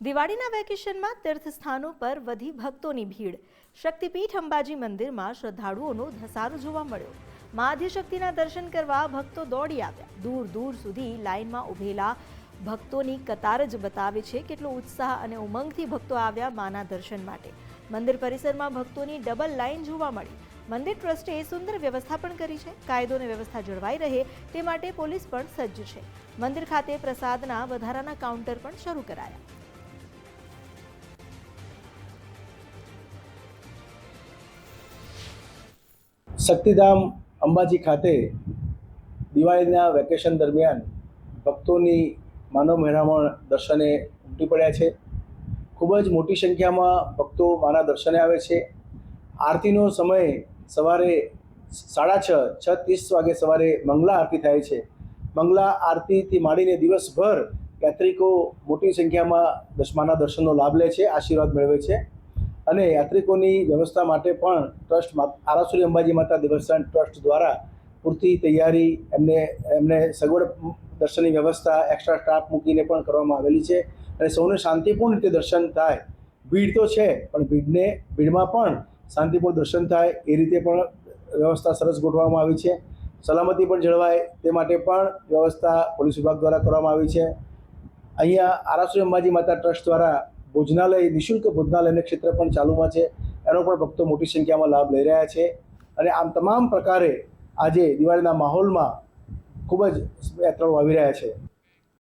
દિવાળીના વેકેશનમાં તીર્થસ્થાનો પર વધી ભક્તોની ભીડ। શક્તિપીઠ અંબાજી મંદિરમાં શ્રદ્ધાળુઓનો ધસારો જોવા મળ્યો। મા આદ્યશક્તિના દર્શન કરવા ભક્તો દોડી આવ્યા। દૂર દૂર સુધી લાઇનમાં ઊભેલા ભક્તોની કતાર જ બતાવે છે કેટલો ઉત્સાહ અને ઉમંગથી ભક્તો આવ્યા માના દર્શન માટે। મંદિર પરિસરમાં ભક્તોની ડબલ લાઇન જોવા મળી। મંદિર ટ્રસ્ટે સુંદર વ્યવસ્થા પણ કરી છે। કાયદો અને વ્યવસ્થા જળવાઈ રહે તે માટે પોલીસ પણ સજ્જ છે। મંદિર ખાતે પ્રસાદના વધારાના કાઉન્ટર પણ શરૂ કરાયા। શક્તિધામ અંબાજી ખાતે દિવાળીના વેકેશન દરમિયાન ભક્તોની માનવ મહેરામણ દર્શને ઉમટી પડ્યા છે। ખૂબ જ મોટી સંખ્યામાં ભક્તો માના દર્શને આવે છે। આરતીનો સમય સવારે 6:30 વાગે સવારે મંગલા આરતી થાય છે। મંગલા આરતીથી માંડીને દિવસભર યાત્રિકો મોટી સંખ્યામાં માના દર્શનનો લાભ લે છે, આશીર્વાદ મેળવે છે। અને યાત્રિકોની વ્યવસ્થા માટે પણ ટ્રસ્ટ આરાસુરી અંબાજી માતા દેવસ્થાન ટ્રસ્ટ દ્વારા પૂરતી તૈયારી એમને સગવડ દર્શનની વ્યવસ્થા એક્સ્ટ્રા સ્ટાફ મૂકીને પણ કરવામાં આવેલી છે અને સૌને શાંતિપૂર્ણ રીતે દર્શન થાય। ભીડ તો છે પણ ભીડમાં પણ શાંતિપૂર્ણ દર્શન થાય એ રીતે પણ વ્યવસ્થા સરસ ગોઠવવામાં આવી છે। સલામતી પણ જળવાય તે માટે પણ વ્યવસ્થા પોલીસ વિભાગ દ્વારા કરવામાં આવી છે। અહીંયા આરાસુરી અંબાજી માતા ટ્રસ્ટ દ્વારા ભોજનાલય નિઃશુલ્ક ભોજનાલયનું ક્ષેત્ર પણ ચાલુમાં છે। એનો પણ ભક્તો મોટી સંખ્યામાં લાભ લઈ રહ્યા છે અને આમ તમામ પ્રકારે આજે દિવાળીના માહોલમાં ખૂબ જ યાત્રાળુઓ આવી રહ્યા છે।